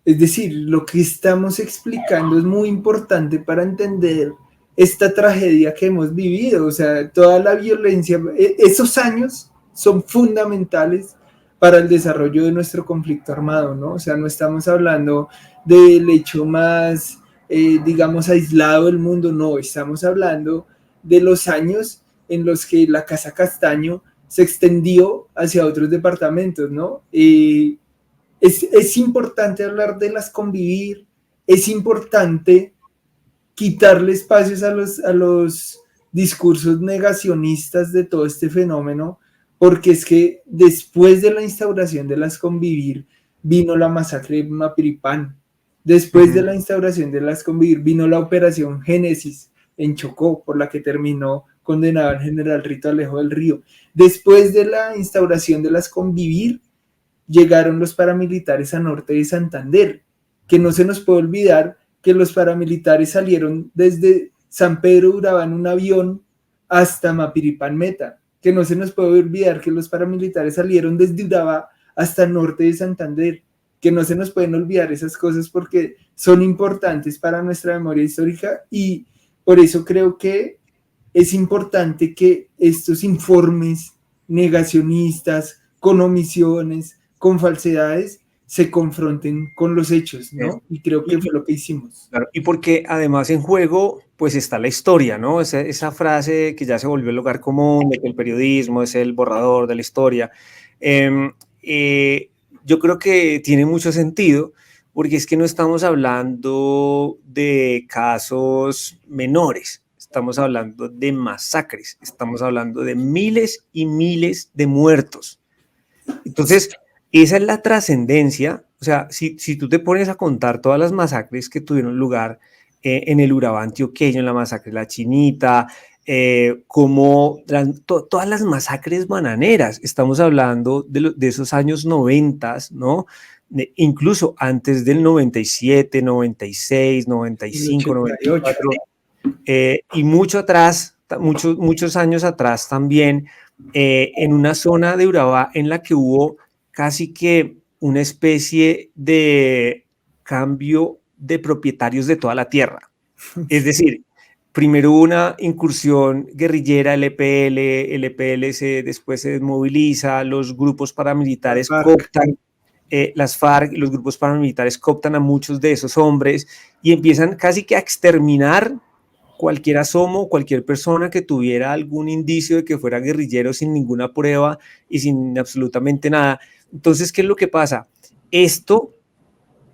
es decir, lo que estamos explicando es muy importante para entender esta tragedia que hemos vivido. O sea, toda la violencia, esos años son fundamentales para el desarrollo de nuestro conflicto armado, ¿no? O sea, no estamos hablando del hecho más, digamos, aislado del mundo, no, estamos hablando de los años en los que la Casa Castaño se extendió hacia otros departamentos, ¿no? Es importante hablar de las convivir, es importante quitarle espacios a los discursos negacionistas de todo este fenómeno, porque es que después de la instauración de las convivir vino la masacre de Mapiripán, después de la instauración de las convivir vino la operación Génesis en Chocó, por la que terminó condenado el general Rito Alejo del Río. Después de la instauración de las convivir, llegaron los paramilitares a norte de Santander, que no se nos puede olvidar que los paramilitares salieron desde San Pedro de Urabá en un avión hasta Mapiripán Meta, que no se nos puede olvidar que los paramilitares salieron desde Urabá hasta el norte de Santander, que no se nos pueden olvidar esas cosas porque son importantes para nuestra memoria histórica, y por eso creo que es importante que estos informes negacionistas, con omisiones, con falsedades, se confronten con los hechos, ¿no? Y creo que fue lo que hicimos. Claro, y porque además en juego, pues está la historia, ¿no? Esa frase que ya se volvió el lugar común de que el periodismo es el borrador de la historia. Eh, eh, yo creo que tiene mucho sentido, porque es que no estamos hablando de casos menores, estamos hablando de masacres, estamos hablando de miles y miles de muertos. Entonces, esa es la trascendencia. O sea, si tú te pones a contar todas las masacres que tuvieron lugar en el Urabá antioqueño, en la masacre de La Chinita, todas las masacres bananeras, estamos hablando de esos años 90, ¿no? Incluso antes del 97, 96, 95, 94, y mucho atrás, muchos años atrás también, en una zona de Urabá en la que hubo casi que una especie de cambio de propietarios de toda la tierra. Es decir, primero hubo una incursión guerrillera, el EPL, el EPL después se desmoviliza, los grupos paramilitares cooptan, las FARC y los grupos paramilitares cooptan a muchos de esos hombres y empiezan casi que a exterminar cualquier asomo, cualquier persona que tuviera algún indicio de que fuera guerrillero sin ninguna prueba y sin absolutamente nada. Entonces, ¿qué es lo que pasa? Esto,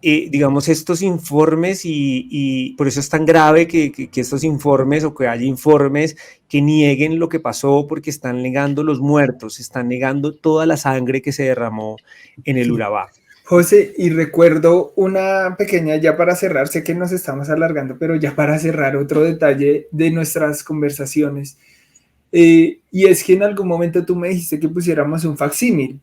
digamos, estos informes y por eso es tan grave que estos informes o que haya informes que nieguen lo que pasó porque están negando los muertos, están negando toda la sangre que se derramó en el Urabá. José, y recuerdo una pequeña, ya para cerrar, sé que nos estamos alargando, pero ya para cerrar otro detalle de nuestras conversaciones, y es que en algún momento tú me dijiste que pusiéramos un facsímil,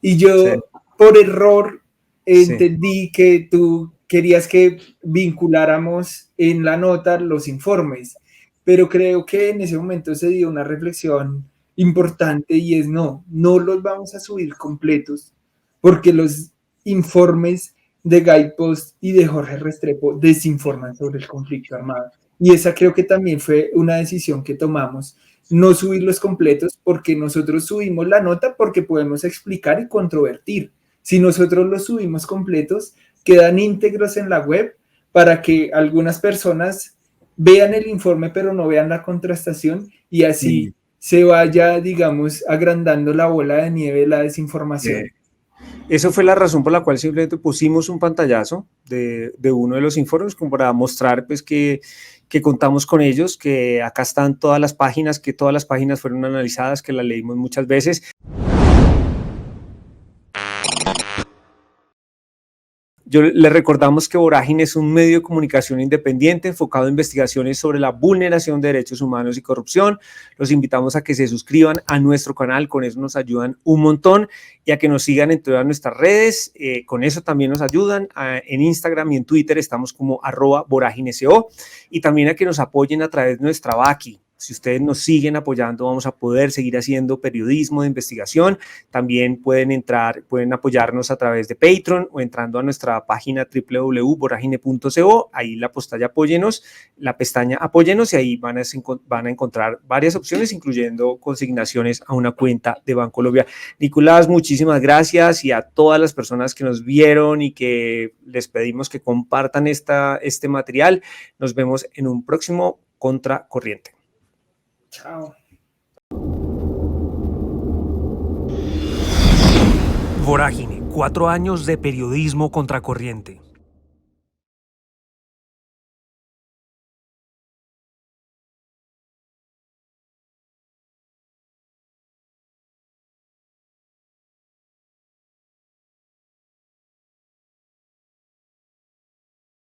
y yo sí, por error entendí sí, que tú querías que vinculáramos en la nota los informes, pero creo que en ese momento se dio una reflexión importante y es no los vamos a subir completos, porque los informes de Guy Post y de Jorge Restrepo desinforman sobre el conflicto armado. Y esa creo que también fue una decisión que tomamos, no subirlos completos porque nosotros subimos la nota porque podemos explicar y controvertir. Si nosotros los subimos completos, quedan íntegros en la web para que algunas personas vean el informe pero no vean la contrastación y así se vaya, digamos, agrandando la bola de nieve de la desinformación. Eso fue la razón por la cual simplemente pusimos un pantallazo de uno de los informes como para mostrar pues que contamos con ellos, que acá están todas las páginas, que todas las páginas fueron analizadas, que las leímos muchas veces. Les recordamos que Vorágine es un medio de comunicación independiente enfocado en investigaciones sobre la vulneración de derechos humanos y corrupción. Los invitamos a que se suscriban a nuestro canal, con eso nos ayudan un montón, y a que nos sigan en todas nuestras redes, con eso también nos ayudan. En Instagram y en Twitter estamos como @vorágineco, y también a que nos apoyen a través de nuestra Baki. Si ustedes nos siguen apoyando, vamos a poder seguir haciendo periodismo de investigación. También pueden apoyarnos a través de Patreon o entrando a nuestra página www.voragine.co. Ahí la pestaña Apóyenos, y ahí van a encontrar varias opciones, incluyendo consignaciones a una cuenta de Bancolombia. Nicolás, muchísimas gracias, y a todas las personas que nos vieron y que les pedimos que compartan este material. Nos vemos en un próximo Contracorriente. Chao. Vorágine, 4 años de periodismo contracorriente.